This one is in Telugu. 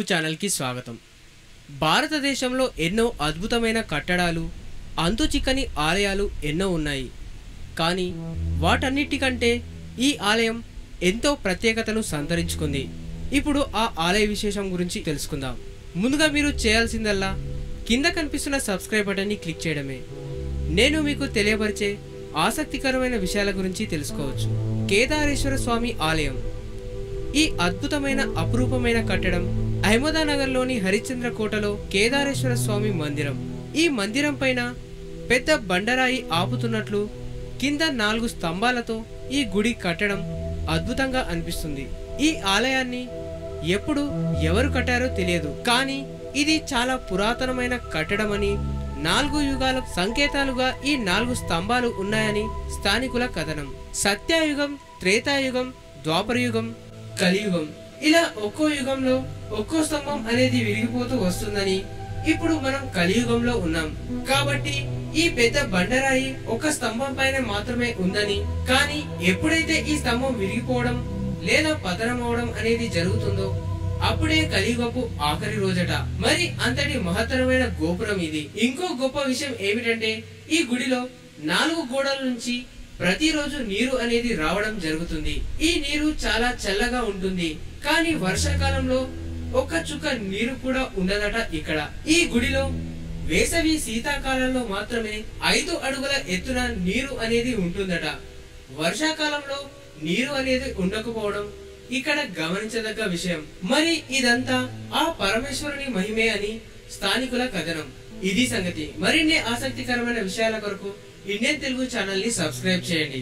ఛానల్ కి స్వాగతం। భారతదేశంలో ఎన్నో అద్భుతమైన కట్టడాలు, అంతుచిక్కని ఆలయాలు ఎన్నో ఉన్నాయి। కానీ వాటన్నిటికంటే ఈ ఆలయం ఎంతో ప్రత్యేకతను సంతరించుకుంది। ఇప్పుడు ఆ ఆలయ విశేషం గురించి తెలుసుకుందాం। ముందుగా మీరు చేయాల్సిందల్లా కింద కనిపిస్తున్న సబ్స్క్రైబ్ బటన్ ని క్లిక్ చేయడమే। నేను మీకు తెలియపరిచే ఆసక్తికరమైన విషయాల గురించి తెలుసుకోవచ్చు। కేదారేశ్వర స్వామి ఆలయం ఈ అద్భుతమైన అపురూపమైన కట్టడం అహ్మదానగర్లోని హరిశ్చంద్ర కోటలో కేదారేశ్వర స్వామి మందిరం। ఈ మందిరం పైన పెద్ద బండరాయి ఆపుతున్నట్లు కింద 4 స్తంభాలతో ఈ గుడి కట్టడం అద్భుతంగా అనిపిస్తుంది। ఈ ఆలయాన్ని ఎప్పుడు ఎవరు కట్టారో తెలియదు, కానీ ఇది చాలా పురాతనమైన కట్టడమని, 4 యుగాల సంకేతాలుగా ఈ 4 స్తంభాలు ఉన్నాయని స్థానికుల కథనం। సత్యయుగం, త్రేతాయుగం, ద్వాపరయుగం, కలియుగం ఇలా ఒక్కో యుగంలో ఒక్కో స్తంభం అనేది విరిగిపోతూ వస్తుందని, ఇప్పుడు మనం కలియుగంలో ఉన్నాం కాబట్టి ఈ పెద్ద బండరాయి ఒక స్తంభం పైన మాత్రమే ఉందని, కానీ ఎప్పుడైతే ఈ స్తంభం విరిగిపోవడం లేదా పతనం అవడం అనేది జరుగుతుందో అప్పుడే కలియుగపు ఆఖరి రోజట। మరి అంతటి మహత్తరమైన గోపురం ఇది। ఇంకో గొప్ప విషయం ఏమిటంటే ఈ గుడిలో 4 గోడల నుంచి ప్రతిరోజు నీరు అనేది రావడం జరుగుతుంది। ఈ నీరు చాలా చల్లగా ఉంటుంది, కానీ వర్షాకాలంలో ఒక్క చుక్క నీరు కూడా ఉండదట ఇక్కడ। ఈ గుడిలో వేసవి శీతాకాలంలో మాత్రమే 5 అడుగుల ఎత్తున నీరు అనేది ఉంటుందట। వర్షాకాలంలో నీరు అనేది ఉండకపోవడం ఇక్కడ గమనించదగ్గ విషయం। మరి ఇదంతా ఆ పరమేశ్వరుని మహిమే అని స్థానికుల కథనం। ఇది సంగతి। మరిన్ని ఆసక్తికరమైన విషయాల కొరకు ఇండియన్ తెలుగు ఛానల్ ని సబ్స్క్రైబ్ చేయండి।